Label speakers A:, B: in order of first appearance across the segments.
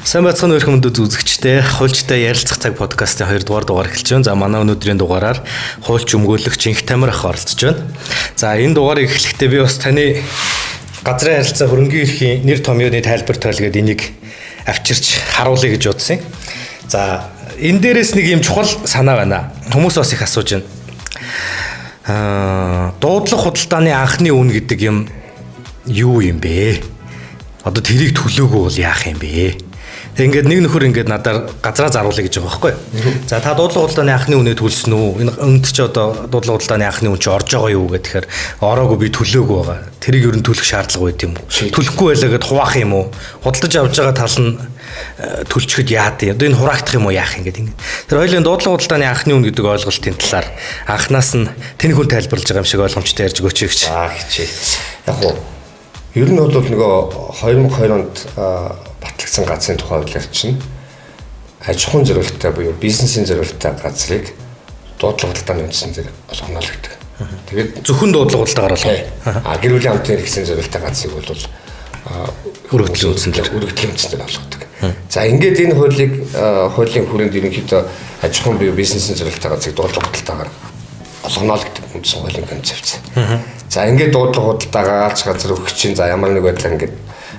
A: Сайн бацхан өрх мөндөд үзэгчтэй хуульчтай ярилцах цаг подкастын 2 дугаар эхэлж байна. За манай өнөөдрийн дугаараар хуульч өмгөөлөгч Инх Тамир ах оролцож байна. За энэ дугаарыг эхлэхдээ би бас таны газрын харилцаа хөрөнгийн эрхийн нэр томьёоны тайлбар тойлгээд энийг авчирч харуулъя гэж бодсон юм. За энэ дээрээс нэг юм чухал санаа байна. Хүмүүс бас их асууж байна. Дуудлага худалдааны анхны үн гэдэг юм юу юм бэ? Одоо тэрийг төлөөгүй бол яах юм бэ? Ингээд нэг нөхөр ингээд надаар газраа заруулъя гэж байгаа байхгүй. За та дуудлага худалдааны анхны үнэ төлсөн үү? Энэ өнд чи одоо дуудлага худалдааны анхны үн чи орж байгаа юу гэхээр ороогүй би төлөөгүй байгаа. Тэрийг ер нь төлөх шаардлага байт юм уу? Төлөхгүй байлаа гэд хуваах юм уу? Худалдаж авч байгаа тал нь төлчөхөд яад юм. Одоо энэ хураагдах юм уу яах юм гэдэг. Тэр хоёулын дуудлага худалдааны анхны үн гэдэг ойлголтын талаар анханаас нь тэнэг хүн тайлбарлаж байгаа юм шиг ойлгомжтой ярьж өгөөч гэж.
B: Хичээ. Яг уу ер нь бол нөгөө 2020 онд батлагдсан газрын тухай хуулиар чинь аж ахуйн зорилттой буюу бизнесийн зорилттой газрыг дуудлага худалдааны үндсэн дээр олгоноолгодог. Тэгээд
A: зөвхөн дуудлага худалдаагаар олгоно.
B: Гэр бүлийн хамтын хэрэгслийн зорилттой газрыг бол
A: өргөдлийн үндсэн дээр
B: олгодог. За ингээд энэ хуулийн хүрээнд ерөнхийдөө аж ахуйн буюу бизнесийн зорилттой газрыг дуудлага худалдаагаар олгоно гэдэг үндсэн хуулийн концепц. За ингээд дуудлага худалдаагаа алж газар өгч чинь за ямар нэг байдлаар ингээд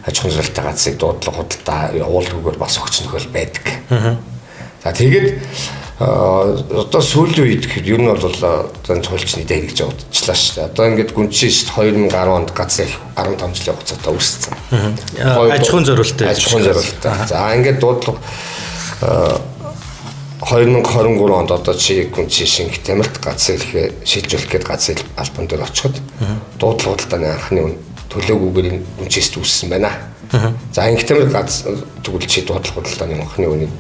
B: аж ахуйн зорилттой газрыг дуудлага худалдаа явуулдаггүй бас өгч нөхөл байдаг. За тэгээд одоо сүүлийн үед гэхэд ер нь бол зан цолчны дээр гэж бодчихлаа шүү дээ. Одоо ингээд гүнчээ шүү дээ 2010 онд газар 15 жилийн хугацаатай үүссэн.
A: Аж ахуйн зорилттой.
B: За ингээд дуудлага 2023 онд одоо чи гүнчээ шинх Тамирт газар шилжүүлэх гээд газрын албан дээр очиход дуудлага худалдааны анхны үн төлөөгүйгээр гүнчээс үүссэн байна. За Инх Тамир газар тэгвэл чи дуудлага худалдааны анхны үнийг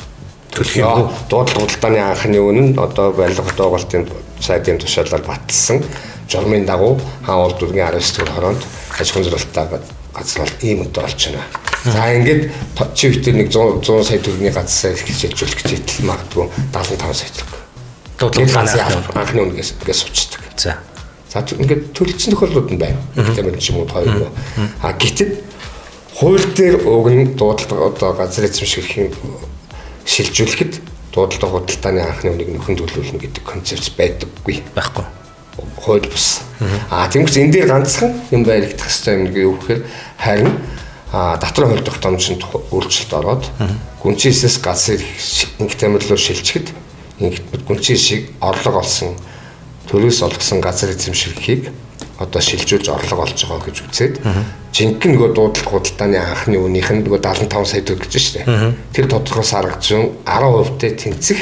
B: төлөх юм. Дуудлага худалдааны анхны үн нь одоо барилга доголтын сайдын тушаалаар баталсан журмын дагуу хаан улс дүргийн 19 дэх хороонд аж ахуйн зорилттой газар бол ийм өдөө олж байна. За ингээд чи ихтэй нэг 100 сая төгрөгийн газар шилжүүлэх гэж хэлтэл магадгүй 75 сая төгрөг. Дуудлага анхны үнээс суучдаг. За ингээд төлөлдсөн тохиолдлууд нь байна. Тамир ч юм уу хоёр юу. Гэтэл хууль дээр өгн дуудлага одоо газар эзэмших шилжүүлэхэд дуудлага худалдааны анхны үнийг нөхөн төлөвлөнө гэдэг концепц байдаггүй.
A: Байхгүй.
B: Хууль бус. Тиймээс энэ дээр ганцхан юм баригдах хэрэгтэй юм гэж юу гэхээр харин татрын хууль тогтоомжинд өөрчлөлт ороод гүнчээсээс газрыг Инх Тамир руу шилжихэд гүнчээ шиг орлого олсон төрөөс олгосон газар эзэмшихийг одоо шилжүүлж орлого олж байгаа гэж үзээд жинхэнэ нөгөө дуудлага худалдааны анхны үнийх нь нөгөө 75 сая төгрөг гэж штэ. Тэр тодорхой саргажсан 10%-тэй тэнцэх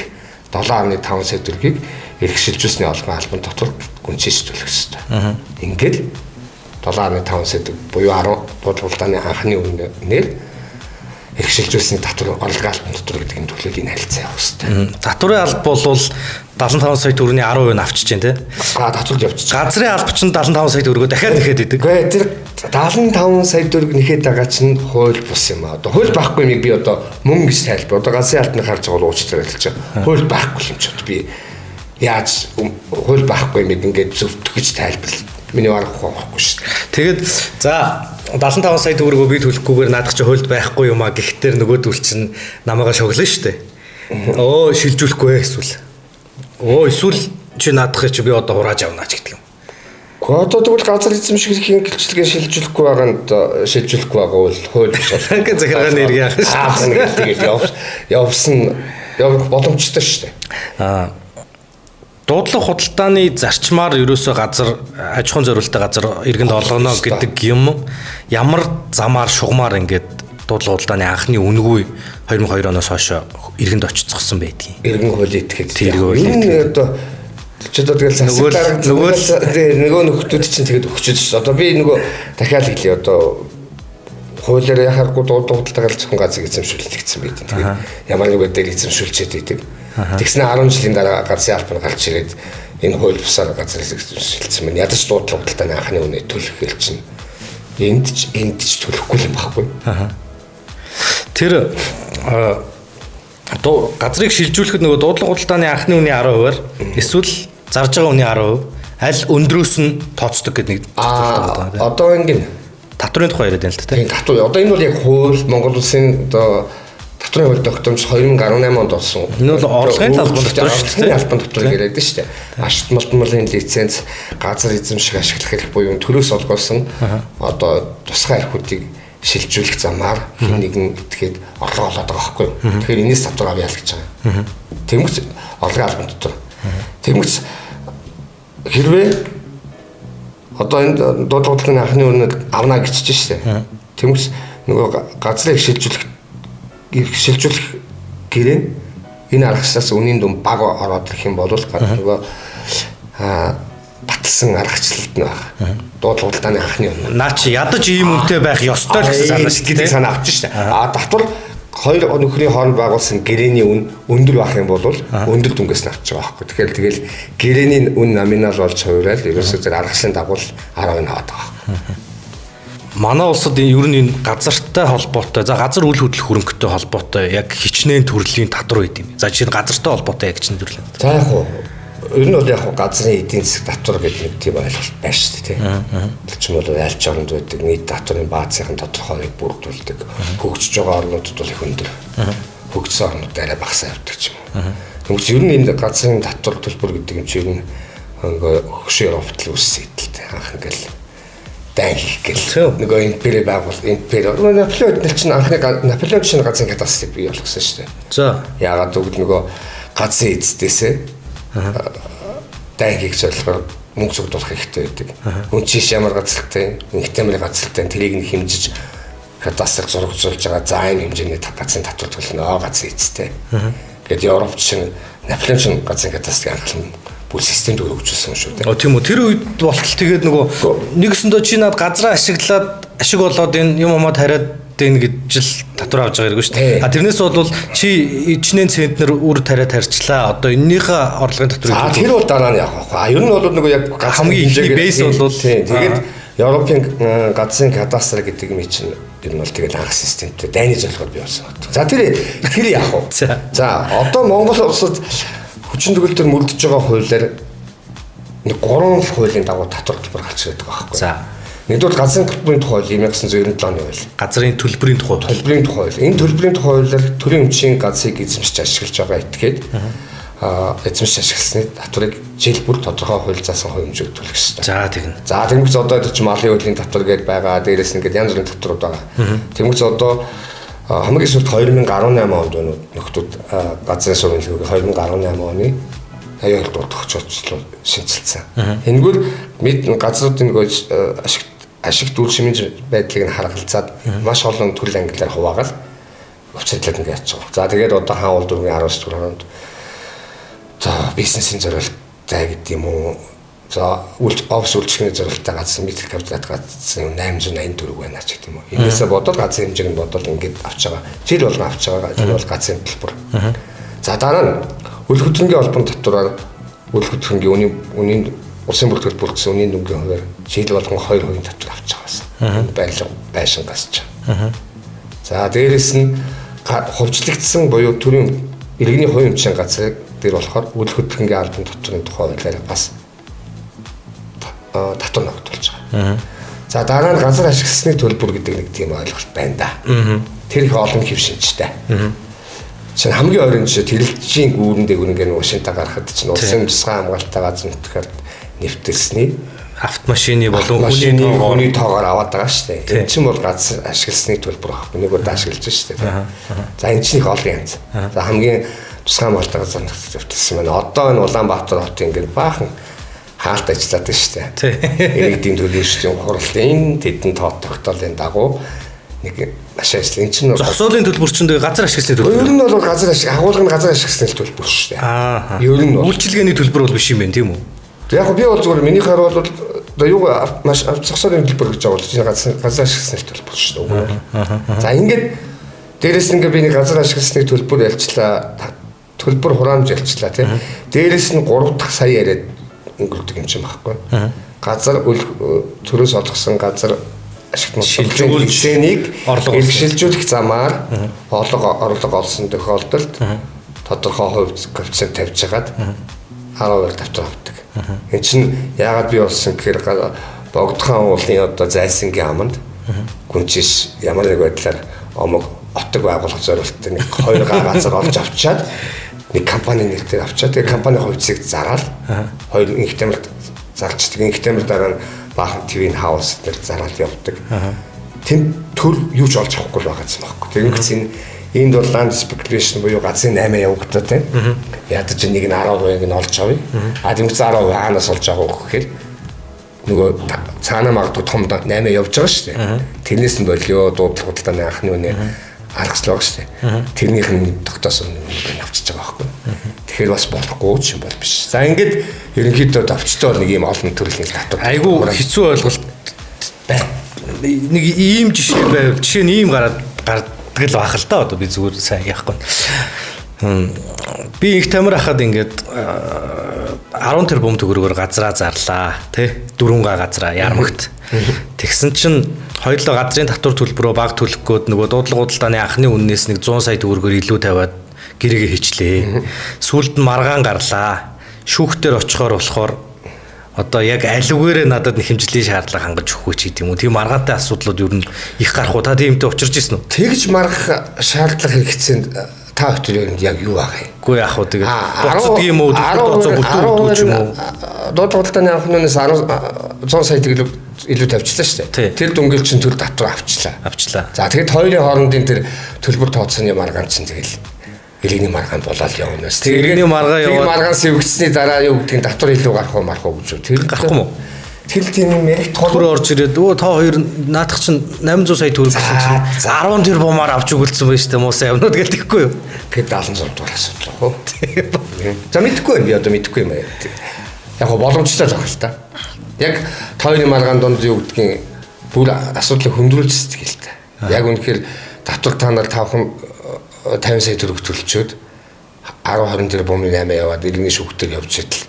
B: 7.5 сая төгрөгийг эрх шилжүүлсний олгон албан дотор гүнчээс төлөх ёстой. Ингээд 7.5 сая төгрөг буюу 10 дуудлага худалдааны анхны үнээр эрх шилжүүлсний татвар орлогын албан дотор гэдэг энэ төлөвийн харилцаа явах ёстой.
A: Татварын алба бол 75 сая төгрөгийн 10% нь авчиж जैन тий.
B: Татвар явчих.
A: Газрын алба чинь 75 сая төгрөгөө дахиад нэхэд идэг.
B: Гэхдээ тэр 75 сая төгрөг нэхэд байгаа чинь хууль бус юм аа. Одоо хууль байхгүй юм би одоо мөнгө гэж тайлбар. Одоо газрын албаны харж байгаа уучлаарай хэлж байгаа. Хууль байхгүй юм ч би яаж хууль байхгүй юм ингээд зөвтгөх гэж тайлбарлаа. Миний барах байхгүй шүү дээ.
A: Тэгээд за 75 сая төгрөгөө би төлөхгүйгээр наадах чи хуульд байхгүй юм а гэхдээ нөгөөдөл чинь намайгаа шоглоно шүү дээ. Шилжүүлэхгүй эсвэл эсвэл чи наадах чи би одоо хурааж авнаа ч гэдэг юм.
B: Одоо тэгвэл газар эзэмших гэлжлэгээ шилжүүлэхгүй байгаанд шилжүүлэхгүй байгаа бол хууль биш.
A: Ингээд захиргааны нэр яах
B: вэ? Явсан боломжтой шүү дээ.
A: Дуудлага худалдааны зарчмаар ерөөсөө газар аж ахуйн зорилттой газар иргэнд олгоно гэдэг юм ямар замаар шугамар ингээд дуудлага худалдааны анхны үнэгүй 2002 оноос хойш иргэнд очицсон байдгийг.
B: Иргэн хууль итгэхэд
A: тэр хууль
B: одоо ч одоо тэгэл нөгөө нөхдүүд чинь тэгээд өгчөж шүү. Одоо би нөгөө дахиад хэлье одоо хуулиар яхахгүй дуудлага худалдаагаар зөвхөн газрыг эзэмшүүлэх гэсэн байт. Тэгээд ямар нэг байдлаар эзэмшүүлчихэд идэг. Тэгснэ 10 жилийн дараа газрын албан гарч ирээд энэ хууль бусаар газрыг шилжүүлсэн мэн ядаж дуудлага худалдааны анхны үнэ төлөх хэл чинь энд ч төлөхгүй юм баггүй.
A: Тэр газрыг шилжүүлэхэд нөгөө дуудлага худалдааны анхны үнийн 10%-аар эсвэл зарж байгаа үнийн 10% аль өндрөөс нь тооцдог гэдэг нэг
B: одоо ингэ
A: татврын тухай яриад байна л та тийм.
B: Татвар одоо энэ бол яг хууль Монгол улсын одоо Татврын хууль тогтоомж 2018 онд болсон.
A: Энэ бол орлогын талбар дотор шүү дээ.
B: Албан дотор яриад шүү дээ. Ашигт малтмалын лиценз, газар эзэмших ашиглах эрх буюу төрөөс олгосон одоо тусгай эрхүүдийг шилжүүлэх замаар хэн нэгэн этгээд орлого олоод байгаа байхгүй юу. Тэгэхээр энэс татвар авъя л гэж байгаа. Тэмгц орлогын албан дотор. Тэмгц хэрвээ одоо энэ дуудлагын анхны үнэд авна гэчихэж штэ. Тэмгц нөгөө газрыг шилжүүлэх гэрээ энэ аргачлаас үнийн дүн баг ороод ирэх юм бол нөгөө батлсан аргачлалт нь байна. Дуудлагын анхны үнэ.
A: Наа чи ядаж ийм үнэтэй байх ёстой л гэсэн санаа шүү дээ.
B: Санаа авчих штэ. Татвар хоёр нөхрийн хооронд байгуулсан гэрээний үн өндөр байх юм бол өндөр дүнгээс нь авч байгаа байхгүй. Тэгэл гэрээний үн номинал болж хувирал ерөөсөө зэрэг аргачлалын дагуу 10% хаад байгаа.
A: Манай улсад ер нь энэ газартай холбоотой, за газар үйл хөдлөх хөрөнгөтэй холбоотой яг хичнээн төрлийн татвар үйд юм. За жишээ нь газартай холбоотой яг чинь төрлөө.
B: За яг уу ер нь бол яг газрын эдийн засаг татвар гэдэг нэг тийм ойлголт байна шүү дээ. Тэгчм бол аль ч оронд байдаг нийт татварын баазын тодорхойг бүрдүүлдэг. Хөгжиж байгаа орнуудад бол их өндөр. Хөгжсөн орнууд арай багасаа явдаг ч юм. Тэгмээс ер нь энэ газрын татвар төлбөр гэдэг юм чинь хөгшөөр овтол үссэн идэлтэй анх ингээл дай хийх гэл нөгөө импери байгуул импери Наполеон чинь анхны Наполеон чинь газрын кадастрыг бий болгосон шүү дээ. За яагаад гэвэл нөгөө газрын эцэстээсээ дай хийх зорилгоор мөнгө цуглуулах хэрэгтэй байдаг. Хүн чиш ямар газартай, нэгтэмэр газартай тэрийг нь хэмжиж кадастрыг зурагжуулж байгаа за энэ хэмжээний газрын татвар төлнө газрын эцэстээ. Гэтэл Европч чинь Наполеон чинь газрын кадастрыг анхлан бүр системд өргөжүүлсэн шүү дээ.
A: Тийм үү. Тэр үед болтол тэгээд нөгөө нэгсэндөө чи над газраа ашиглаад ашиг болоод энэ юм амаа тариад дэн гэж л татвар авч байгаа хэрэггүй шүү дээ. Тэрнээс бол чи ичнээн центнер үр тариад тарьчлаа. Одоо энэнийхээ орлогын татварыг
B: тэр бол дараа нь явах байхгүй. Ер нь бол нөгөө яг
A: хамгийн ихний бейс бол
B: тэгээд Европын газрын кадастр гэдэг юм чинь ер нь бол тэгээд анх системтэй дайны зорилгоор бий болсон байна. За тэр яах вэ? За одоо Монгол улсад хүчин төгөлдөр мөрдөж байгаа хуулиар нэг 3 хуулийн дагуу татвар төлбөр гарч ирдэг байгаа байхгүй. За. Нэгдүгээр газрын төлбөрийн тухай хууль 1997 оны хууль.
A: Газрын төлбөрийн тухай хууль.
B: Төлбөрийн тухай хууль. Энэ төлбөрийн тухай хуулиар төрийн өмчийн газрыг эзэмшиж ашиглаж байгаа этгээд эзэмшиж ашигласны татварыг жил бүр тодорхой хууль заасан хувь хэмжээг төлөх ёстой. За тэгнэ. За тэгмээс одоо ч малын хуулийн татвар гээд байгаа. Дээрээс нь ингээд янз бүрийн татварууд байгаа. Тэгмээс одоо хамгийн сүүлд 2018 онд нөхдүүд газрын сургуулийн хөлбөрийг 2018 оны 82 дугаар тогтцол шинжилсэн. Энгүүр мэд газруудын нөгөө ашиг дүүл шимэн байдлыг нь харгалзаад маш олон төрлийн ангиллаар хуваагаад өвчтөлд ингээд яач байгаа. За тэгээд одоо хаан улс дөрвийн 19 дугаар онд за бизнесийн зорилттой гэдэг юм уу. За офис үйлчлэгийн зорилттой газар метр квадрат газар 884 байна ч гэдэг юм уу. Энээсээ бодоод газрын хэмжээг нь бодоод ингээд авч байгаа. Жил болгон авч байгаа. Энэ бол газрын төлбөр. За дараа нь үл хөдлөнгийн албан татвараар үл хөдлөнгийн үнийн улсын бүртгэл бүрдсэн үнийн дүнгийн хувьар жил болгон 2% татвар авч байгаа байсан. Барилга байшин гасч. За дээрэс нь хувьчлагдсан буюу төрийн иргэний хувийн хэмжээний газрыг дээр болохоор үл хөдлөнгийн албан татварын тухай хуулиар бас татвар ногдуулж байгаа. За дараа нь газар ашигласны төлбөр гэдэг нэг тийм ойлголт байна да. Тэр их олон хэв шинжтэй. Чинь хамгийн ойрын жишээ тэрэлжийн гүүрэн дээгүүр нэг машинтаа гарахад чинь улсын тусгай хамгаалалттай газар нутгаар нэвтэлсний
A: автомашины болон
B: хүний тоогоор аваад байгаа шүү дээ. Энэ чинь бол газар ашигласны төлбөр байхгүй. Нэг удаа ашиглаж шүү дээ. За энэ чинь их олон янз. За хамгийн тусгай хамгаалалттай газар нэвтэлсэн байна. Одоо энэ Улаанбаатар хотын ингээд баахан хаалт ажиллаад байна шүү дээ. Иргэдийн төлөөлөгчдийн хурлын тэдэн тоо тогтоолын дагуу нэг маш ажил. Энэ чинь
A: зогсоолын төлбөр чинь газар ашигласны төлбөр.
B: Ер нь бол газар агуулгын газар ашигласны төлбөр шүү дээ. Ер нь
A: үйлчилгээний төлбөр бол биш юм байна тийм үү?
B: Яг би бол зүгээр миний хаар бол одоо юу маш зогсоолын төлбөр гэж байгаа бол чинь газар ашигласны төлбөр шүү дээ. За ингээд дээрээс нь би нэг газар ашигласны төлбөр ялчлаа. Төлбөр хураамж ялчлаа тийм. Дээрээс нь 3 дахь сая яриад өнгөрдөг юм чинь байхгүй. Газар төрөөс олгосон газар ашиглалтын лицензийг эрхшилжүүлэх замаар орлого олсон тохиолдолд тодорхой хувь коэффициент тавьж хагаад 10% татвар авдаг. Энэ чинь яагаад бий болсон гэхээр богдхан уулын одоо зайсангийн аманд гүнчиш ямар нэг байдлаар омог отог байгуулах зорилттой нэг 2 газар олж авчаад нэг компани нэрээр авчаад тэгээ компани хувьцыг зараад 2 инх тамир зарчдаг. Инх тамир дараа нь баахан твин хаус дээр зараад явдаг. Тэнд төр юу ч олж авахгүй байгаа юм байна. Тэгэнгүүт энд бол land speculation буюу газрын 8 явагдаад тийм. Ядаж нэг нь 10% нь олж авъя. Тэнгүүт 10% хаанаас олж авах гэхээр нөгөө цаана магадгүй том 8 явж байгаа шүү дээ. Тэрнээс нь болио дуудлага худалдааны анхны үнэ аргачлаа шүү дээ. Тэрнийх нь тогтоосон үнэ авчиж байгаа байхгүй. Тэгэхээр бас болохгүй ч юм бол биш. За ингээд ерөнхийдөө давчтай бол нэг юм олон төрлийн татвар.
A: Айгу хэцүү ойлголт байна. Нэг ийм жишээ байв. Жишээ нь ийм гардаг л байх л да. Одоо би зүгээр сайн яахгүй. Би их тамир хахад ингээд 10 тэрбум төгрөгөөр газраа зарлаа тий 4 газраа ярмагт. Тэгсэн чинь хоёулаа газрын татвар төлбөрөө баг төлөх гээд нөгөө дуудлага худалдааны анхны үннээс нэг 100 сая төгрөгөөр илүү тавиад гэрээгээ хийчлээ. Сүүлд нь маргаан гарлаа. Шүүхтэр очихоор болохоор одоо яг аливгээрээ надад нэг хэмжлийн шаардлага хангаж өгөх ч гэдэм үү. Тийм маргаантай асуудлууд ер нь их гарах уу? Та тиймтэй учирч ирсэн үү?
B: Тэгж маргах шаардлага хэрэгцээнд та хөтөлөнд яг юу байгаа юм?
A: Үгүй яах вэ тэгээд боцдог юм уу? Боцоо бүтэн ч юм уу?
B: Дуудлага худалдааны анхнаас 100 сая төгрөг илүү тавьчихлаа шүү дээ. Тэр дүнгэл чинь төр татвар авчлаа. За тэгэд хоёрын хоорондын тэр төлбөр тооцооны маргаан чинь тэгэл элэгний маргаан болоод явнаас.
A: Элэгний маргаа яваад
B: маргаанс өвгцсний дараа юу гэдгийг татвар илүү гарах уу марах уу гэж. Тэр
A: гарахгүй юу?
B: Тэр тийм юм яг
A: төр орж ирээд өө та хоёр наадах чинь 800 сая төгрөг гэсэн чинь 10 тэрбумаар авч өгүүлсэн байж тээ муусаа явнууд гэлтэхгүй юу?
B: Тэгээд 76 дугаар асуудал хөө. За мэдэхгүй юм би одоо мэдэхгүй юм аа. Яг го боломжтой зах л та. Яг хоёрын маргаан донд юу гэдгийг бүр асуудлыг хөндрүүлж сэтгэл та. Яг үнэхээр татвар та нар 50 сая төгрөг төлчөөд 10-20 тэрбумын 8 яваад иргэний шүүхтэр явж идэл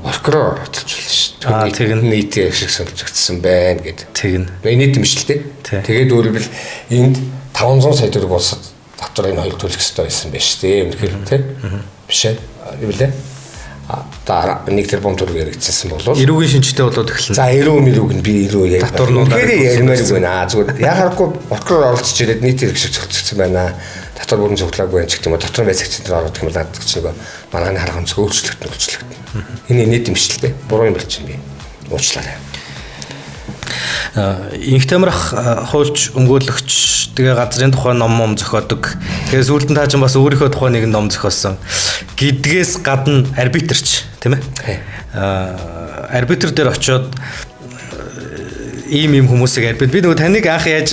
B: оркроор оруулчихлаа шүү.
A: Тэгнь
B: нийтийн шиг сонирхогдсон байна гэд.
A: Тэгнь.
B: Нийт юм шүү дээ. Тэгээд өөрөлдөл энд 500 сая төгрөг болсод татвар энэ хоёр төлөх хэрэгтэй байсан байж тээ. Үнэхээр тий. Биш ээ. Юу вэ? Дараа 1 тэрбум төгрөг хэрэгжсэн болов.
A: Эрүүгийн шинжтэй болоод эхэлнэ.
B: За эрүүг нь би эрүү яг
A: татварнуудаар
B: ярмаар байна. Зүгээр яхахгүй оркроор оролцож ирээд нийт хэрэгжих зохицсон байна. Татвар бүрэн зөвлөөгүй юм ч гэдэг юм. Татвар байцаагчид ороод гэх юм надад ч нэг маргааны харгамж өөрчлөгдөн. Энэ нийт юмшилтэй. Буруу юм болчих юм би. Уучлаарай.
A: Инх тамирах хуульч өмгөөлөгч тэгээ газрын тухай ном зохиодог. Тэгээ сүүлд нь таа ч бас өөрийнхөө тухай нэг ном зохиосон. Гэдгээс гадна арбитрч тийм ээ. Арбитр дээр очиод ийм хүмүүсийг арбит би нөгөө таныг анх яаж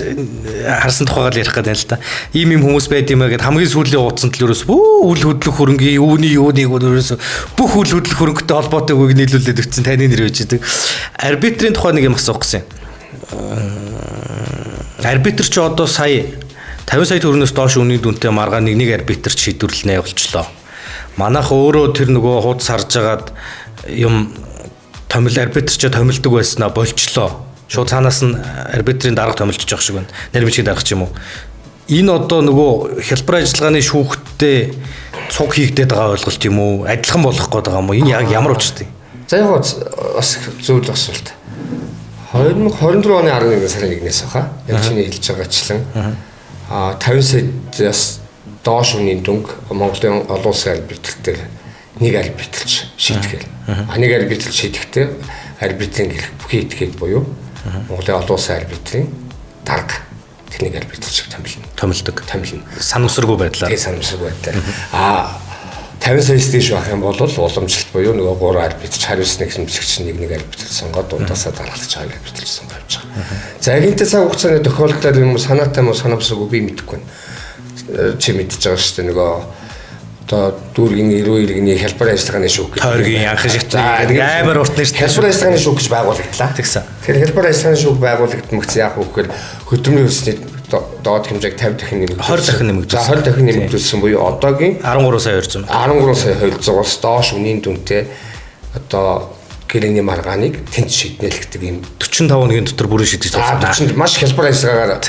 A: харсан тухайгаар ярих гэдэг юм л та. Ийм хүмүүс байд юм аа гэд хамгийн сүүлийн уудсан төлөөс үл хөдлөх хөрөнгө юуны өрөөс бүх үл хөдлөх хөрөнгөтэй холбоотой үгийг нийлүүлээд өгсөн таны нэр байж байгаа. Арбитрийн тухай нэг юм асуух гэсэн. Арбитр ч одоо сая 50 сая төгрөгнөөс доош үнийн дүнтэй маргаа нэг арбитр шийдвэрлэнэ явуулчлаа. Манайх өөрөө тэр нөгөө хуудас харж агаад юм арбитрч томилдог байснаа болчлоо. Шууд цаанаас нь арбитрийн дарга томилчих жоох шиг байна. Нарийн дарга ч юм уу. Энэ одоо нөгөө хялбар ажиллагааны шүүхтээ цуг хийгдээд байгаа ойлголт юм уу? Адилхан болох гээд байгаа юм уу? Энэ яг ямар учиртай?
B: За яг бас зөвл асуулт. 2024 оны 11 сарын 1-ээс хаа яг чиний хэлж байгаачлан 50 саяас доош үнийн дүнг Монголын олон улсын арбитртээр нэг арбитрч шийтгэл. Нэг арбитрч шийдэхдээ арбитрийн бүхий этгээд буюу Монголын олон улсын арбитрийн дарга техник арбитрч томилдог. Санамсаргүй байдлаар. Тийм санамсаргүй байдлаар. 50 саяас дээш байх юм бол уламжлалт буюу нөгөө 3 арбитрч хариуцсан хэсэгч нэг арбитрч сонгоод дундаасаа даргалагч 2 арбитрч сонгож явж байгаа. За энэтэй цаг хугацааны тохиолдолд юм санаатай мó санамсаргүй би мэдэхгүй байна. Чи мэдчихэж байгаа шүү дээ нөгөө одоо дүүргийн эрүү иргэний хялбар ажиллагааны шүүх гэх
A: тойргийн анхан шигт амар урт нэртэй
B: хялбар ажиллагааны шүүх гэж байгуулагдлаа.
A: Тэгсэн.
B: Тэгэхээр хялбар ажиллагааны шүүх байгуулагдмагц яах вэ гэхээр хөдөлмөрийн хүчний доод хэмжээг 50 дахин нэмэгдүүлсэн.
A: 20 дахин нэмэгдүүлсэн.
B: За 20 дахин нэмэгдүүлсэн буюу одоогийн
A: 13 сая 200.
B: 13 сая 200-аас доош үнийн дүнтэй одоо гэрээний маргааныг тэнд шийднэлэгдэг юм
A: 45 өдрийн дотор бүрэн шийдэж
B: байгаа. 40 маш хялбар ажиллагаагаар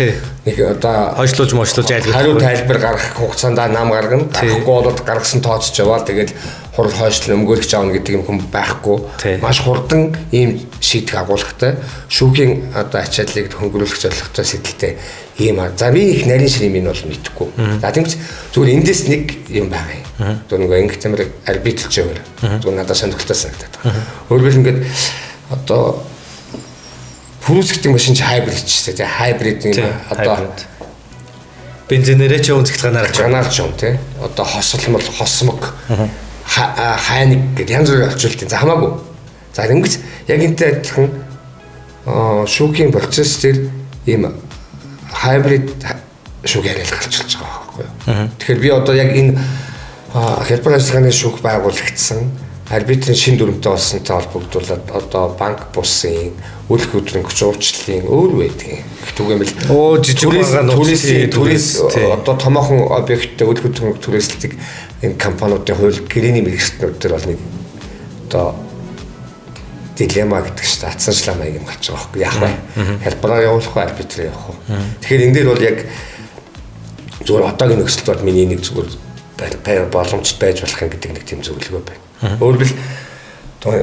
B: нэг одоо
A: хойшлуулж айлгах.
B: Хариу тайлбар гаргах хугацаанд нам гаргана. Гарахгүй бол гаргасан тооцож яваа. Тэгээд хурал хойшлон өмгөөлөгч аавна гэдэг юм хүн байхгүй. Маш хурдан ийм шийдэх агуулгатай шүүхийн одоо ачааллыг хөнгөрүүлэх зорилготой сэтэлтэй ийм за би их нарийн ширим нь бол мэдэхгүй. За тэгвэл зүгээр эндээс нэг юм байгаа юм. Зөв нэг анги тамир арбитрч өөр. Зөв надад сонирхолтой санагдаад байна. Өөрөөр ингээд одоо пүрүүсгдэг машин чи хайбрид ч гэсэн хайбрид юм одоо бензинээрээ ч унцгдганаар ч юм тий. Одоо хосолмол хосмог хайник гэдэг янз бүрийн орчуулт. За хамаагүй. За ингэж яг энтэй адилхан шүүхийн процесс дээр ийм хайбрид шүүх яриад гарч болж байгаа байхгүй юу. Тэгэхээр би одоо яг энэ хялбар ажиллагааны шүүх байгуулагдсан арбитрийн шин дүрмтэй болсонтой холбогдуулаад одоо банк бусын үйл хөдлөмж уучлалын өөр байдгийн их түгээмэл жижиг турист одоо томоохон объекттэй үйл хөдлөмж түрээсэлдэг энэ компаниудын хууль гэрээний мэргэжлүүд төр бол нэг одоо дилемма гэдэг чинь атсанчлаа маяг юм болж байгаа байхгүй яах вэ? Хялбараа явуулах уу арбитрээ явах уу? Тэгэхээр энэ дээр бол яг зүгээр одоогийн нөхцөлд бол миний нэг зүгээр боломжтой байж болох юм гэдэг нэг тийм зөвлөгөө байна. Өөрөлд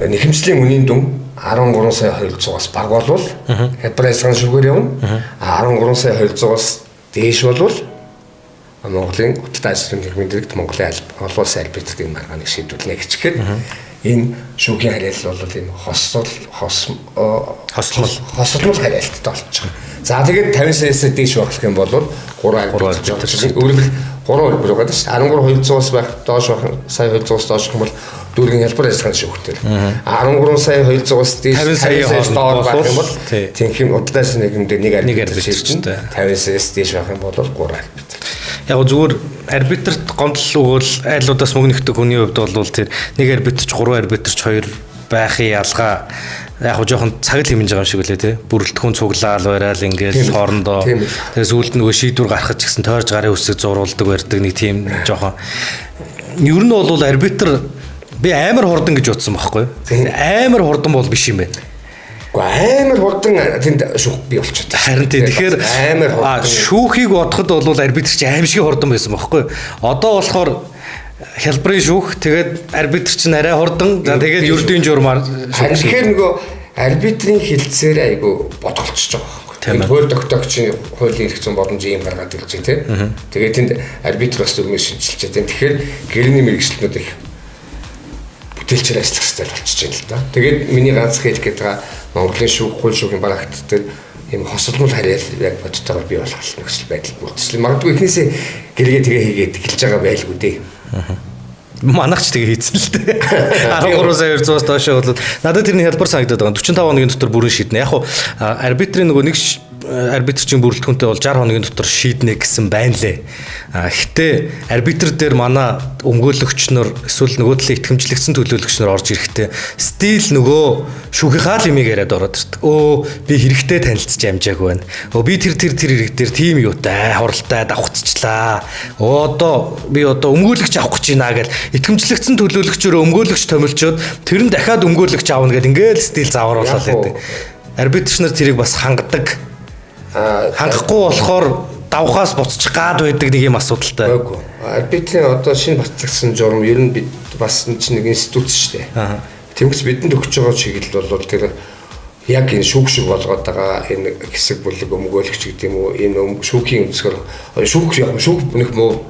B: нэхэмжлийн үнийн дүн 13 сая 200-аас бага болвол хялбар ажиллагааны шүүгээр явна. 13 сая 200-аас дээш болвол Монголын худалдаа ажлын хэмжээний дэрэгт Монголын олон улсын арбитрийн маргааныг шийдвэрлэнэ гэчихэд энэ шүүхийн хариалал бол энэ хослол хариалттай болчихно. За тэгээд 50 саяас дээш болох юм бол 3 арбитрч өөрөлд 3 хэлбэр байгаа шүү. 13,200-аас байх доош байх сая 200-аас доош юм бол дүүргийн хялбар ажиллагааны шүүхтэй. 13 сая 200-аас дээш 50 саяас доор байх юм бол тэнхим удлаас нэг юм дээр нэг арбитрч шийдэнэ. 50 саяас дээш байх юм бол 3 арбитрч.
A: Яг зүгээр арбитрт гомдол өгвөл айлуудаас мөнгө нэгдэг хүний хувьд бол тэр нэг арбитрч 3 арбитрч 2 байхын ялгаа яг жоохон цаг л хэмнэж байгаа юм шиг үлээ тий. Бүрэлдэхүүн цуглаал байрал ингээд хоорондоо тэр сүүлд нөгөө шийдвэр гаргах гэсэн тойрж гарын үсэг зурулдаг барьдаг нэг тийм жоохон ер нь бол арбитр би амар хурдан гэж утсан байхгүй юу? Амар хурдан бол биш юм байна.
B: Амар хурдан тэнд шүүх бий болчиход.
A: Харин тэгэхээр амар хурдан шүүхийг бодоход бол арбитр чи аимшиг хурдан байсан байхгүй юу? Одоо болохоор хялбарын шүүх тэгээд арбитр чинь арай хурдан за тэгээд ердийн журмаар
B: тэгэхээр нөгөө арбитрийн хилцээр айгу бодголцож байгаа байхгүй. Тэгээд хууль тогтоогчийн хуулийн эрх зүйн боломжийг юм гаргаад ирж байгаа тийм. Тэгээд тэнд арбитр бас дүрмээр шинжилж байгаа. Тэгэхээр гэрээний мэргэжлүүд их бүтээлчээр ажиллах хэрэгтэй болчихж байна л да. Тэгээд миний ганц хэлэх гээд байгаа Монголын шүүх хууль шүүхийн барагт дээр ийм хосолмол хариал яг бодтойгоор бий болох нөхцөл байдал бүрдсэн. Магадгүй эхнээсээ гэргээ тэгээ хийгээд эхэлж байгаа байлгүй дээ.
A: Манайч тэгээ хийцэн л дээ. 13 сая 200-аас доош бол надад тэрний хялбар санагдаад байгаа. 45 хоногийн дотор бүрэн шийднэ. Яг хуу арбитрийн нөгөө нэг арбитрчийн бүрэлдэхүүнтэй бол 60 хоногийн дотор шийднэ гэсэн байна лээ. Гэхдээ арбитр дээр манай өмгөөлөгчнөр эсвэл нөгөө талын итгэмжлэгдсэн төлөөлөгчнөр орж ирэхдээ стил нөгөө шүүхийнхаа л юмыг яриад ороод ирдэг. Би хэрэгтэй танилцж амжаагүй байна. Би тэр хэрэг дээр тим юутай хуралтай давхцчлаа. Одоо би одоо өмгөөлөгч авах гэж байна гэж итгэмжлэгдсэн төлөөлөгчөөр өмгөөлөгч томилчоод тэр нь дахиад өмгөөлөгч аавна гэдэг ингээл стил завааруулаад байдаг. Арбитрч нар тэрийг бас хангадаг. Хангахгүй болохоор давхаас буцчих гад байдаг нэг юм асуудалтай.
B: Үгүй. Арбитрийн одоо шинэ батлагдсан журам ер нь бид бас нэг институт шүү дээ. Тэгмээс бидэнд өгч байгаа чиглэл бол тэр яг энэ шүүх шиг болгоод байгаа энэ хэсэг бүлэг өмгөөлөгч гэдэг юм уу энэ шүүхийн өнцгөр шүүх нэг муу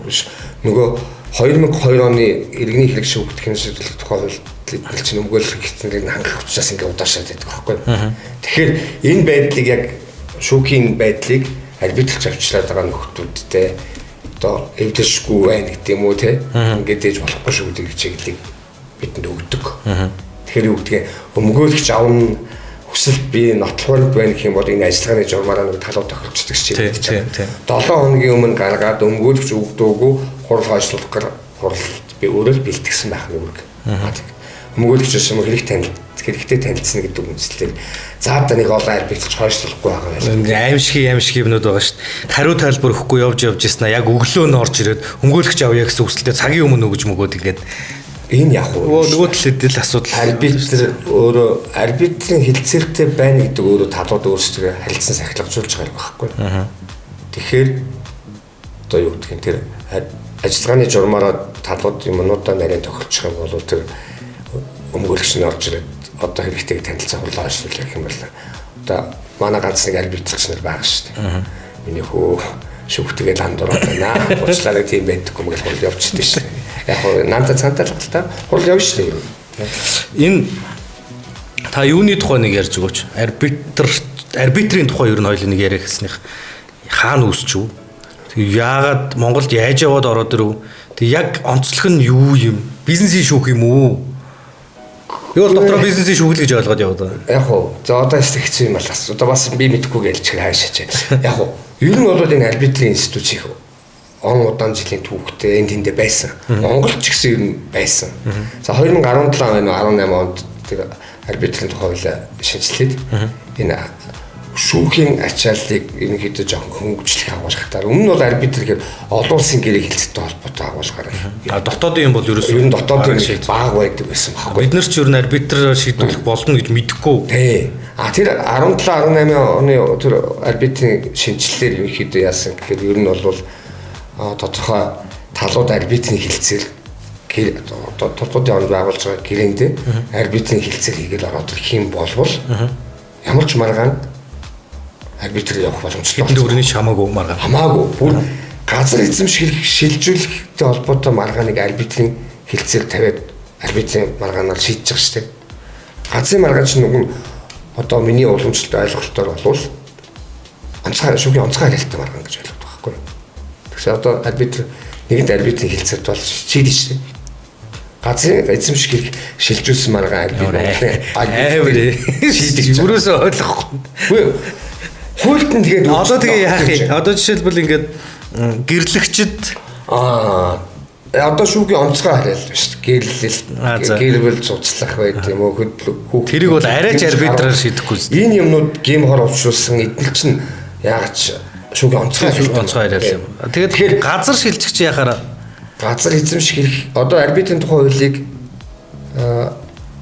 B: нөгөө 2002 оны иргэний хэрэг шүүх тэнцвэрлэх тухай хууль чинь өмгөөлөх хэсгийг хангах учраас ингээ удаашаад байдаг байхгүй. Тэгэхээр энэ байдлыг яг шүүхийн байдлыг арбитрч авчлаад байгаа нөхдүүдтэй одоо эвдэршгүй байна гэдэг юм уу те ингээд дэж болохгүй шүү гэдэг чиглэлийг бидэнд өгдөг. Тэгэхээр юу гэдгийг өмгөөлөгч авна хүсэл би нотлоход байна гэх юм бол энэ ажиллагааны журмаараа нэг талуу тохиолддог чиглэл гэж байна. 7 хоногийн өмнө гаргаад өмгөөлөгч өгдөөгүй хурал хойшлуулах гэр хуралд би өөрөө бэлтгэсэн байх нүрэг. Өмгөөлөгчөөс юм хэрэгтэй танилцсан гэдэг үндслээр заавал нэг олон арбитрч хойшлуулахгүй байгаа байх.
A: Аимшиг юмнууд байгаа шүү дээ. Хариу тайлбар өгөхгүй явж ирсэн яг өглөө нь орж ирээд өмгөөлөгч авъя гэсэн үгсэлтэй цагийн өмнө өгж мөгөөд ингээд
B: энэ яг уу
A: нөгөө талд л асуудал.
B: Арбитр өөрөө арбитрийн хилцээртэй байна гэдэг өөрөө талууд өөрсдөө харилцан сахилгажуулж байгаа байхгүй. Тэгэхээр одоо юу гэдгийг тэр ажиллагааны журмаараа талууд юмнуудаа нарийн тохиолчих юм бол тэр өмгөөлөгч нь орж ирээд одоо хэрэгтэй танилцах хурлаа ашиглах гэх юм бол одоо манай ганц нэг арбитрч нар байгаа шүү дээ. Миний хөө шүхтэйгээ ландураад байна. Уучлаарай тийм байдаггүй мэл хурл явчихдээ шүү дээ. Яг хоо намта цантаа л та хурл явна шүү дээ.
A: Энэ та юуны тухай нэг ярьж өгөөч. Арбитрийн тухай ер нь хоёул нэг яриа гэснийх хаана үүсч үү? Яагаад Монголд яаж яваад ороод ирв? Тэг яг онцлог нь юу юм? Бизнесийн шүүх юм уу? Юу бол дотроо бизнесийн шүүх л гэж ойлгоод яваад байна.
B: Яг хоо за одоо хэцүү юм балаас. Одоо бас би мэдэхгүй гэлж хаашаач. Яг хоо ер нь бол энэ арбитрийн институт их он удаан жилийн түүхтэй энэ тэндэ байсан. Монголч гэсэн юм байсан. За 2017 байна уу 18 онд тэр арбитрийн тухай шинжилээд энэ шүүхийн ачааллыг ерөнхийдөө жоохон хөнгөлөх агуулгахтаар өмнө нь бол арбитр гэхээр олон улсын гэрээ хэлцэтэй холбоотой агуулгаар.
A: Дотоодын юм бол ерөөсөө
B: дотоодын баг байдаг байсан байхгүй.
A: Бид нар ч ер нь арбитраар шийдвэрлэх болно гэж мэдэхгүй.
B: Тий. Тэр 17 18 оны тэр арбитрийн шинжилэлээр ерөнхийдөө яасан гэхээр ер нь бол тодорхой талууд арбитрийн хэлцээр дотоодын орнд байгуулж байгаа гэрээндээ арбитрийн хэлцээр хийгээл ороод ирэх юм болвол ямар ч маргаан арбитр явах боломжтой.
A: Өөрөний хамаагүй маргаан.
B: Хамаагүй. Бүр газар эзэмших шилжүүлэхтэй холбоотой маргааныг арбитрийн хэлцээр тавиад арбитрийн маргаанаар шийдэж байгаа шүү дээ. Газрын маргаан чинь нөгөө одоо миний уламжлалт ойлголтоор болвол шүүхийн онцгой харилцаатай маргаан гэж ойлгоод байгаа байхгүй. Тэгэхээр одоо арбитр нэгэнт арбитрийн хэлцээрт бол шийдэж шүү дээ. Газрын эзэмших шилжүүлсэн маргаан арбитрийн
A: шийдэж юурээсээ ойлгохгүй.
B: Хуульд нь тэгээд
A: одоо тэгээ яах юм? Одоо жишээлбэл ингээд гэрлэгчд
B: одоо шүүхийн онцгой хариалт шүү дээ. Гэрэл цуцлах байт юм уу хөдлөх.
A: Тэрийг бол арайч арбитраар шийдэхгүй шүү дээ.
B: Энэ юмнууд гейм хор уушруулсан эдгээр чинь яагаад шүүхийн онцгой
A: хариалт юм. Тэгээд газар шилжигч яхаараа
B: газар эзэмших хэрэг одоо арбитрийн тухай хуулийг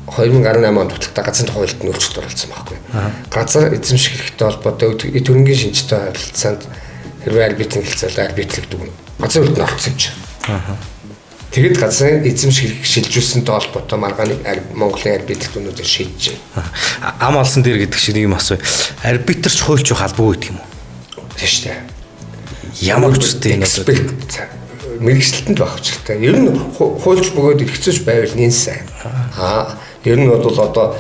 B: 2018 онд баталгаа газрын тухай хуульд нь өөрчлөлт оруулсан байхгүй. Газар эзэмших хэрэгтэй холбоотой төрөнгийн шинжтэй харилцаанд хэрвээ арбитрийн хэлцэл арбитрийг дүгнэ. Газрын хуульд нь орсон юм чинь. Тэгэд газрын эзэмших хэрэг шилжүүлсэнтэй холбоотой маргааныг Монголын арбитр дүнүүдээр шийдэж байна.
A: Ам алсан дээр гэдэг шиг нэг юм асууя. Арбитрч хуульч халбгүй гэдэг юм уу?
B: Тийм шүү дээ.
A: Ямар хүчтэй энэ
B: мэрэгчлэлтэнд байх хүчтэй. Ер нь хуульч бөгөөд ихцүүж байвал нэн сайн. Ер нь бол одоо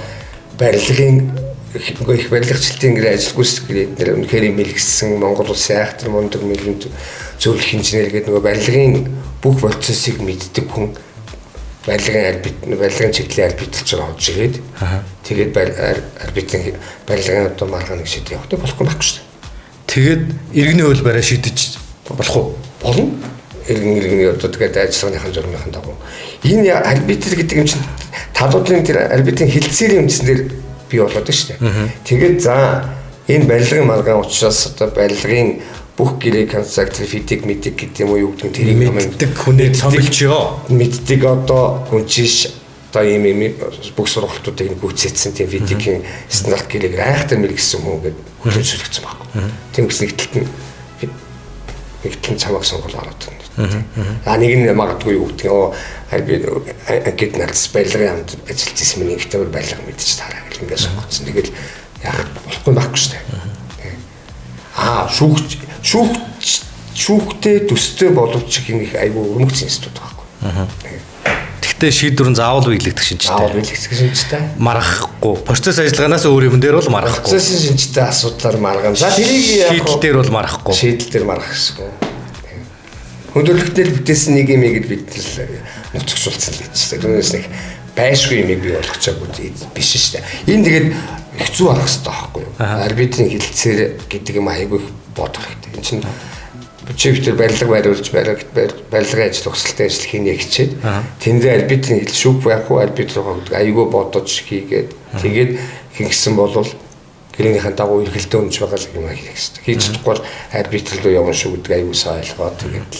B: барилгын их барилгачлалтын гэрээ ажил гүйцэтгэгчид нэр үнэхээр мэлгэсэн Монгол улсын айхтар мундаг мэрэгэн зөвлөх инженер гэдэг нөгөө барилгын бүх процессыг мэддэг хүн барилгын чиглэлийн арбитрчаар орж ирээд тэгээд арбитрийн барилгын одоо маргааныг шийдэх явахтай болохгүй байхгүй шүү дээ.
A: Тэгээд иргэний хуулбараа шийдэж болох уу?
B: Болно. Иргэн одоо тэгээд ажиллагын журмын дагуу. Энэ арбитр гэдэг юм чинь талуудын тэр арбитрийн хэлцээрийн үндснээр бий болоод шүү дээ. Тэгээд за энэ барилгын маргаан учраас одоо барилгын бүх гэрээ конструкт фитик мэдик гэдэг юм уу юу гэдэг тэрийг
A: мэддэг хүнээ цомлчоо.
B: Мэддэг одоо хүнчиш одоо ийм бүх сургалтуудыг гүйцэтсэн тийм фитикийн стандарт гэрээг айхтар мэргэсэн хүн гэдэг хөдөлсөлөгдсөн байхгүй. Тийм гэсэн нэгтлэн цамаг сонгол ороод байна. Нэг нь магадгүй юу гэдэг гэд нарц барилгын хамт ажиллаж ирсэн миний ихтэй барилга мэдчих таараа гэх юм байсан гоцсон. Тэгэл яах болохгүй байхгүй шүү дээ. Шүүхтэй төстэй боловч их айгүй өрмөгцсөн институт байхгүй.
A: Тэгтээ шийдвэр нь заавал биелэгдэх шинжтэй.
B: Заавал биелэгдэх шинжтэй.
A: Маргахгүй. Процесс ажиллагаанаас өөр юм дээр бол маргахгүй.
B: Процессын шинжтэй асуудлаар маргана. За тэрийг
A: шийдэл дээр бол маргахгүй.
B: Шийдэл дээр маргах гэсэн. Хөдөлгөөнөөр бүтээсэн нэг юм гээд бид нуцгшуулсан л гэж байна. Түүнээс нэг байшгүй юм бий болгочаагүй биш шүү дээ. Энэ тэгээд хэцүү арах хэрэгтэй байхгүй юу? Арбитрийн хэлцээр гэдэг юм айгүй бодох хэрэгтэй. Энэ чинь чивтер барилга байруулж барилгын ажил төгсөлтөд ажил хийнэ гэчихэд тэндээ арбитрийн хэл шүүх байх уу арбитр хогд айгүй бодож хийгээд тэгээд хийгсэн болвол гэрийнхээ дагуу эргэлдээ өнж байгаа юм хийх хэрэгтэй. Хийж чадахгүй бол арбитр руу явна шүү гэдэг айгүй сайн ойлгоод тэгээд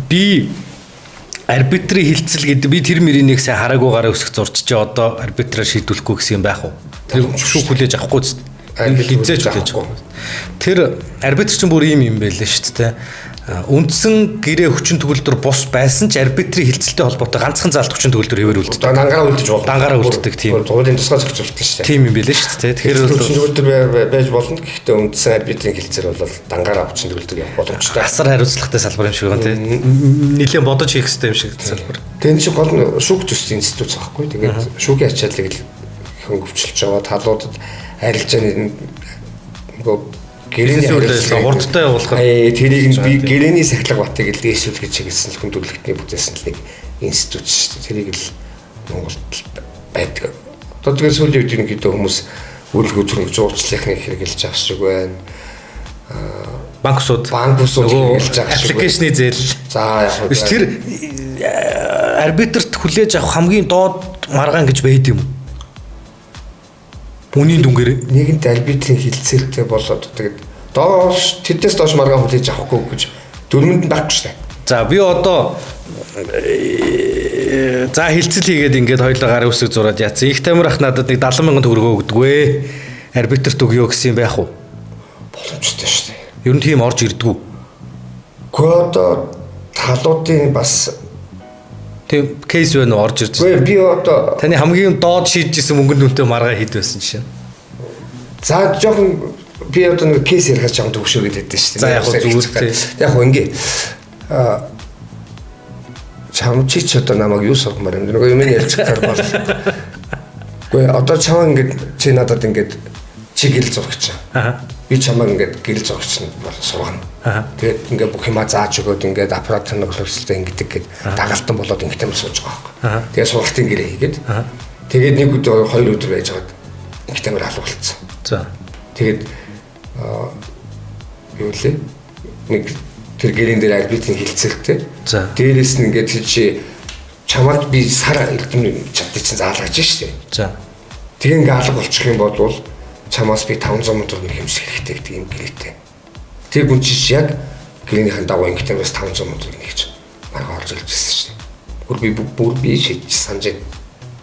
A: би арбитрийн хилцэл гэдэг би тэр мөрийг сайн хараагүйгаараа өсөх зурч чи одоо арбитраар шийдвэрлэхгүй гэсэн юм байх уу? Тэр шүүх хүлээж авахгүй зү. Хизээч хүлээж авахгүй. Тэр арбитр чинь бүр ийм юм байлээ шүү дээ. Үндсэн гэрээ хүчин төгөлдөр бус байсан ч арбитрийн хилцэлтэй холбоотой ганцхан заалт хүчин төгөлдөр хэвээр үлддэг.
B: Дангаараа үлдэж болно.
A: Дангаараа үлддэг тийм.
B: Хуулийн тусгай зохицуулалт шүү дээ.
A: Тийм юм билээ шүү дээ. Тэгэхээр
B: хүчин төгөлдөр байж болно. Гэхдээ үндсэн арбитрийн хилцэл бол дангаараа хүчин төгөлдөр явах боломжтой.
A: асар хариуцлагатай салбар юм шиг байна тийм. Нилээн бодож хийх хэрэгтэй юм шиг салбар.
B: Тэн шиг гол нь шүүх төслийн институт байхгүй. Тэгээд шүүхийн ачааллыг л хөнгөвчлж байгаа талуудад арилжааны гэрээний
A: үйлдэл хурдтай явуулахад
B: тэрийг би гэрээний сахилга батыг л дээшүүлж чиглэсэн хүн төрөлхтний бүтээсэн л нэг институт шүү дээ. Тэрийг л Монголд байдаг. Одоо тэгээд сүүлийн үед нэг хэдэн хүмүүс үйлгүү төрөг зурчлахыг хэрэгжилж байгаа шиг байна.
A: банкусууд
B: хэрэгжилж байгаа шиг.
A: Аппликейшны зээл.
B: За яг
A: нь тэр арбитрт хүлээж авах хамгийн доод маргаан гэж байд юм. Үнийн дүнгээр
B: нэгэнт арбитрийн хилцээртэй болоод тэгээд доош тэднээс доош маргаан хүлээж авахгүй гэж дөрмөнд нь байхгүй шүү дээ.
A: За би одоо за хилцэл хийгээд ингээд хоёулаа гарын үсэг зураад яатсан. Их тамир ах надад нэг 70,000 төгрөгөө өгдөг вэ? Арбитрт өгөө гэсэн юм байх уу?
B: Боломжтой шүү дээ.
A: Ер нь тийм орж ирдгүү.
B: Гэхдээ одоо талуудын бас
A: тийм кейс байна уу орж ирж.
B: Гэхдээ би одоо
A: таны хамгийн доод шийдчихсэн мөнгөнд үнэтэй маргаа хэд байсан жишээ.
B: За жоохон би одоо нэг кейс ярих гэж жоохон төвшөөрөд байдсан шүү дээ.
A: За яг зүгээр тийм.
B: Яг хөө ингээ чам чи одоо намайг юу сохмаар юм. Нэг юм ярьчихаар бол. Гэхдээ одоо чам ингээд чи надад ингээд чи гэл зурагч. Би чамаа ингээд гэл зурагч нь бол сургана. Тэгээд ингээд бүх юма зааж өгөөд ингээд аппарат тоногчлолтой ингээд гээд дагаалтан болоод ингээд юм сууж байгаа байхгүй. Тэгээд сургалтын гэрээ хийгээд тэгээд нэг өдөр хоёр өдөр байж байгаад ингээд амар алуулсан.
A: За.
B: Тэгээд юу лээ? Нэг тэр гэрэн дээр арбитрийн хилцэлтэй.
A: За.
B: Дээрээс нь ингээд чи чамд би сар элдэн чадчих чинь заалгаж штэ.
A: За.
B: Тэгээ ингээд алга болчих юм бол чамаас би 500 төгрөг хэмжих хэрэгтэй гэдэг юм гэрээтэй. Тэр хүн чинь яг гэрээнийхэн дагуу ингээд бас 500 төгрөг нэгж маргаа орж ирж байсан шээ. Бүр би шийдэж санаж.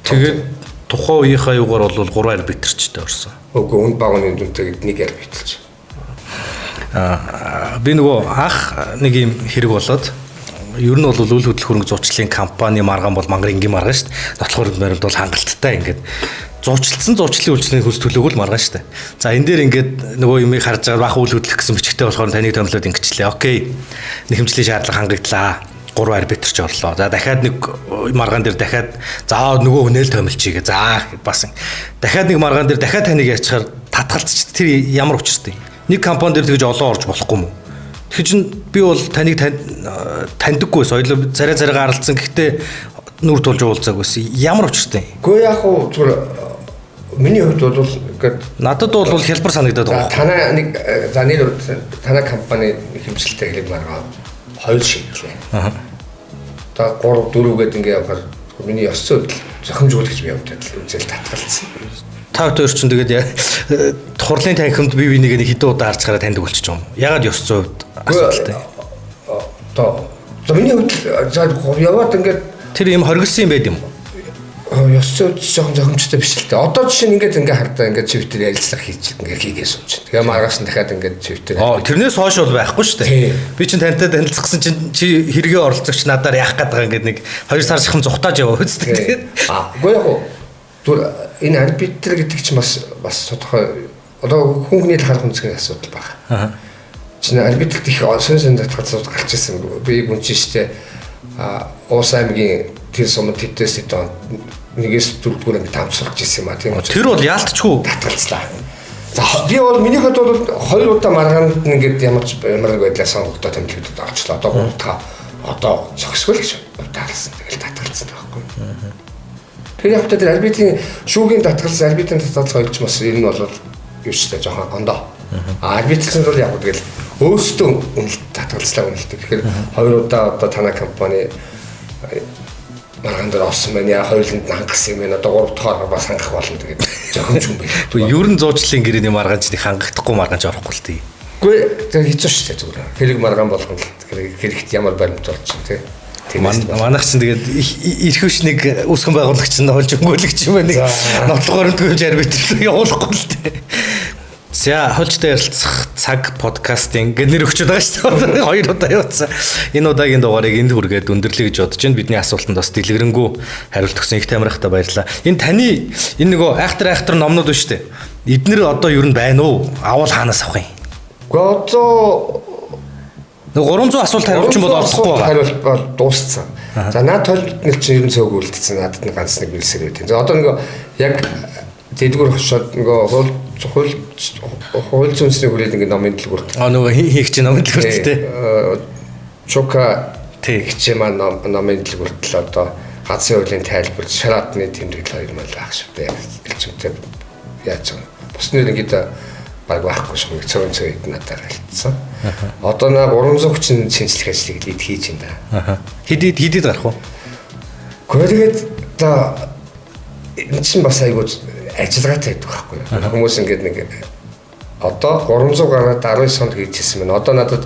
A: Тэгээд тухайн үеийнхаа юугаар бол 3 арбитрчтэй орсон.
B: Үгүй үнд багны дүнтэйг нэг арбитрч.
A: Би нөгөө анх нэг юм хэрэг болоод ер нь бол үйл хөдлөх хөрөнгө зурчлалын компани маргаан бол мангар энгийн маргаан шүү дээ. Нотлох хөрөнгө баримт бол хангалттай ингээд зурчлалсан зурчлалын үйлчлэлийн хөлс төлөөг л маргаан шүү дээ. За энэ дээр ингээд нөгөө юмыг харж байгаа бах үйл хөдлөх гэсэн бичгтэй болохоор таныг томлоод ингэчлээ. Окей. Нэхэмжлийн шаардлага хангаглаа. 3 арбитрч орлоо. За дахиад нэг маргаан дээр дахиад за нөгөө хүнэл томилчихъя. За бас дахиад нэг маргаан дээр дахиад таныг ярьчихаар татгалцчих. Тэр ямар учиртай. Нэг компани дээр тэгж олон орж болохгүй юм уу? Тэгэхээр чин би бол таныг таньдаггүй соёлоо царай царайгаа аралцсан. Гэхдээ нүр тулж уулзаагүйсэн. Ямар учиртай.
B: Гэхдээ яг хуу зүгээр миний хувьд бол ингээд
A: надад бол хялбар санагдаад байгаа.
B: Танай нэг за нэр танай компани хэмжлэлтэй хэлэг маргаа 2 шийдлээ. Одоо 3 4 гээд ингээд явахаар миний ёс зүйд зохимжуулагч би явдаг үзэл татгалцсан.
A: Та хоёр ч тэгээд хурлын танхимд бие биенийг хэдэн удаа харж гараа таньдаг болчих юм. Ягаад ёс зүйд асуудалтай.
B: Одоо миний хувьд за яваад ингээд
A: тэр юм хоригдсан юм байд юм.
B: Ёс зүйд жоохон зохимжтой биш л дээ. Одоо жишээ нь ингээд хардаа ингээд Twitter ярилцлага хийж ингээд хийгээ сууж. Тэгээ маргааш нь дахиад ингээд Twitter.
A: Тэрнээс хойш бол байхгүй шүү дээ. Би чинь тантай танилцсан чинь чи хэрэгээ оролцогч надаар яах гээд байгаа ингээд нэг 2 сар шахам зүхтааж яваа үстэй. Тэгээд
B: үгүй яг зүгээр энэ арбитр гэдэг чинь бас тодорхой одоо хүн хүний харах үнцгийн асуудал байна. Чинь арбитрт их сонсон татгалзууд гарч ирсэн. Би гүн чинь штэ уус аймгийн тэр сумд тэдээс хэд нэгээс 4-р анги тавцрах гэсэн юм а тийм.
A: Тэр бол яалтчгүй
B: татгалцлаа. За би бол миний хувьд бол 2 удаа маргаанд ингээд ямар нэг байдлаар сонгогдоод тэмдэглэлд орчлоо. Одоо 3 дахь одоо зөксгөл гэж таалсан. Тэгэл татгалцсан байхгүй. Тэр яг тэр арбитрийн шүүхийн татгалзал арбитрийн татгалзал хоёрч бас ер нь бол юу ч та жоохон ондоо. Арбитрийн бол яг тэгэл өөстөө үнэлт татгалзлаа үнэлдэг. Тэгэхээр 2 удаа одоо танай компани маргаан дээр орсон байна. Хоёуланд хангасан юм байна. Одоо 3 дахь бас хангах болно тэгээд зохимж юм байна.
A: Тэгвэл ер нь зуучлалын гэрээний маргаанчдыг хангахдахгүй маргаанч орохгүй л тий.
B: Үгүй тэр хэцүү шүү дээ зүгээр. Хэрэг маргаан болгоно л хэрэгт ямар баримт болж чинь тий.
A: Манайх чинь тэгээд ирэх биш нэг үүсгэн байгуулагч нь хольж өнгөлөгч юм байна. Нэг нотлох баримт гүйж арбитр явуулахгүй л тий. За хольжтой ярилцах цаг подкастын гэдэг нэр өгчөд байгаа шүү дээ. 2 удаа явуулсан. Энэ удаагийн дугаарыг энд хүргээд өндөрлөе гэж бодож байна. Бидний асуултанд бас дэлгэрэнгүй хариулт өгсөн их тамирахтай баярлалаа. Энэ таны энэ нөгөө айхтар номнууд байна шүү дээ. Эднэр одоо юу н байна уу? Авал хаанаас авах юм?
B: Гэхдээ одоо
A: 300 асуулт хариулт бол олохгүй байгаа.
B: Хариулт бол дууссан. За наад толгойд чинь ер нь цөг үлдсэн. Надад нэг ганц нэг бэлсэр байт. За одоо нөгөө яг дэдгүр хошоод нөгөө хууль зүйнсний хүрээд ингээд номын дэлгүүрт.
A: Нөгөө хийх чинь номын дэлгүүрт тий.
B: Чока тэгч маань номын дэлгүүрт л одоо газрын хуулийн тайлбар шараатны тэмдэглэл 2 мал байх шүү дээ. Элчмтэй яаж байгаа. Бусны ингээд баг байхгүй шүү. Цөөн надаар хэлсэн. Одоо нэг 330 шинжлэх ажлыг лид хийж байна.
A: Хэдийд гарах уу?
B: Гэхдээ одоо энэ чинь бас айгуу ажиллагаатай байдаг байхгүй юу? Хүмүүс ингээд нэг одоо 300 гараад 19 онд хийжсэн байна. Одоо надад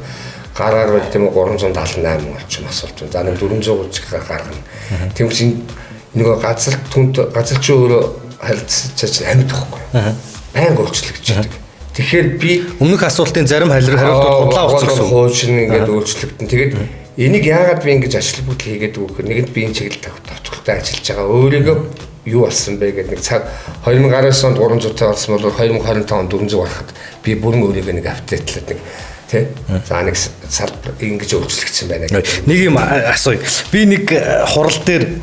B: гараар байт юм 378 болчихсон асуулт. За нэг 430 гаргана. Тэгвэл нөгөө газар чи өөрөө харилцаж амьд байхгүй юу? Байнга өөрчлөгдөж байдаг. Тэгэхээр би
A: өмнөх асуултын зарим хариултууд худлаа авах гэсэн.
B: Хуучин ингээд өөрчлөгдөн. Тэгээд энийг яагаад би ингэж ажил бүтэл хийгээд өгөх вэ? Нэгэнд би энэ чиглэл тавтгалтай ажиллаж байгаа. Өөрийгөө юу болсон бэ гэдэг нэг цаг 2019 онд 300 таа болсон бол 2025 онд 400 гарахад би бүрэн өөрийгөө нэг апдейтлаад нэг тий. За нэг сар ингэж өөрчлөгдсөн байна гэх.
A: Нэг юм асууя. Би нэг хурал дээр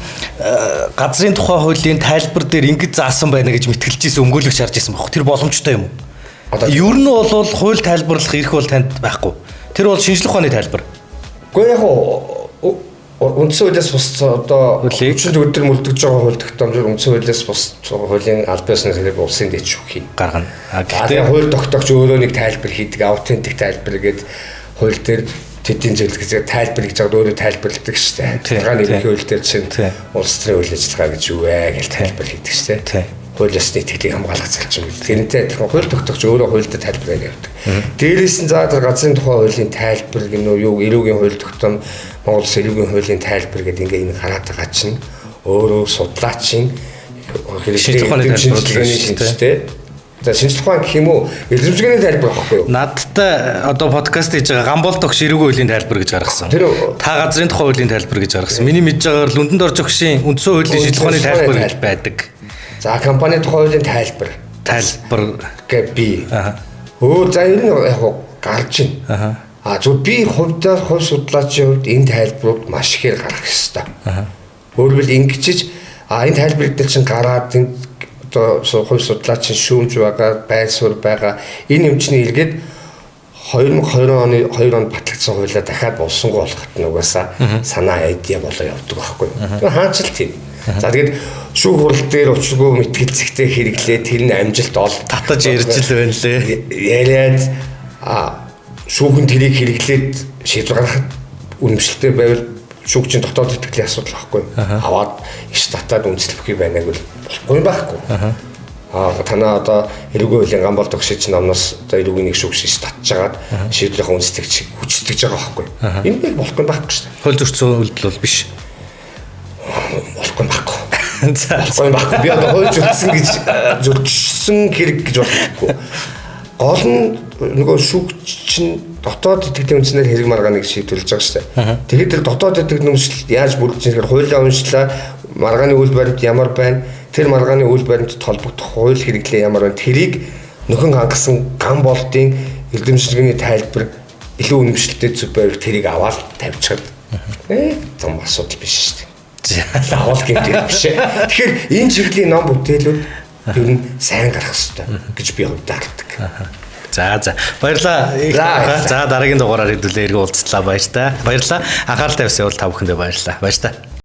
A: газрын тухай хуулийн тайлбар дээр ингэж заасан байна гэж мэтгэлж ийсэн өмгөөлөгч харж ийсэн баг. Тэр боломжтой юм уу? Ер нь бол хууль тайлбарлах эрх бол танд байхгүй. Тэр бол шинжлэх ухааны тайлбар.
B: Гэхдээ яг үндсэн хуулиас бус одоо хүчинд өдөр мөлдөж байгаа хууль тогтоомжоор үндсэн хуулиас бус хуулийн аль биесны зэрэг улсын дэд шүүхийн
A: гаргана.
B: Гэхдээ хууль тогтоогч өөрөө нэг тайлбар хийдэг, аутентик тайлбар гэдэг хууль дээр тэдийн зөвлөгөө тайлбар гэж байгаа өөрөө тайлбарладаг шүү дээ. Цагааны ерөнхий хууль дээр чинь улс төрийн үйл ажиллагаа гэж юу вэ гэж тайлбар хийдэг шүү дээ. Хуулиас нийтгэлийг хамгаалах зарчим. Тэрнтэй адилхан хууль тогтоогч өөрөө хуульд тайлбарыг явуулдаг. Дээрээс нь за газрын тухай хуулийн тайлбар гэнэ юу эрүүгийн хууль тогтоом Монгол Улс эрүүгийн хуулийн тайлбар гэдэг ингээ энэ хараад байгаа чинь өөрөө судлаачийн
A: шинжлэх ухааны тайлбар
B: шинжтэй. За шинжлэх ухаан гэх юм уу эзэмшгээний тайлбар байхгүй юу?
A: Надтай одоо подкаст хийж байгаа Гамбол тогш эрүүгийн хуулийн тайлбар гэж гаргасан. Та газрын тухай хуулийн тайлбар гэж гаргасан. Миний мэдж байгаагаар Лүндэнд орж өгшийн үндсэн хуулийн шинжлэх ухааны тайлбар гэж байдаг.
B: За компани тухай хуулийн тайлбар гэ би. За энэ яг гарч байна. Зөв би хувьдаа хувь судлаачийн хувьд энэ тайлбарууд маш ихээр гарах ёстой. Өөрөөр ингэчиж энэ тайлбарыг дээр чинь гараад одоо хувь судлаачийн шүүмж байгаа, байр суурь байгаа энэ юмчны илгээд 2020 оны 2 онд батлагдсан хуулиа дахиад болсонгүй болоход нугасаа санаа айдиа болоо явдаг байхгүй юу. Хаач л тийм. За тэгээд шүүх хурал дээр учиргүй мэтгэлцэгтэй хэрэглээ тэр нь амжилт ол
A: татаж ярьж л байна лээ.
B: Яриад шүүхэн тэрийг хэрэглээд шийдвэр гаргахад үнэмшилтэй байвал шүүгчийн дотоод итгэлийн асуудал байхгүй. Аваад иш татаад үндэслэх юм байна гэвэл болохгүй байхгүй. Танаа одоо эрүүгийн хуулийн Гамбол тогшиж номноос одоо эрүүгийн нэг шүүгч иш татж агаад шийдвэрийн үндэслэгч хүчтэйж байгаа байхгүй. Энэ нэг болохгүй байхгүй шүү дээ.
A: Хууль зөрчсөн үйлдэл бол биш.
B: Болохгүй байхгүй. Болохгүй байхгүй. Би одоо хууль зөрчсөн хэрэг гэж болохгүй. Гол нь нөгөө шүүгч чинь дотоод итгэлийн үндснээр хэрэг маргааныг шийдвэрлэж байгаа шүү дээ. Тэгээд тэр дотоод итгэлийн үндсэл яаж бүрдэж байгаа хуулиа уншлаа маргааны үйл баримт ямар байна? Тэр маргааны үйл баримтад холбогдох хууль хэрэглээ ямар байна? Тэрийг нөхөн хангасан Гамболтын эрдэмшилгээний тайлбар илүү үнэмшилтэй зүг байвал тэрийг аваад тавьчихад зам асуудал биш шүү дээ. Авал гэдэг биш. Тэгэхээр энэ чиглэлийн ном бүтээлүүд ер нь сайн гарах хэрэгтэй гэж би хувьдаардаг.
A: За баярлаа. За дараагийн дугаараар хэдүүлээ эргэн уулзлаа баяр та. Баярлаа. Анхаарал тавьсан бол та бүхэндээ баярлаа. Баяр та.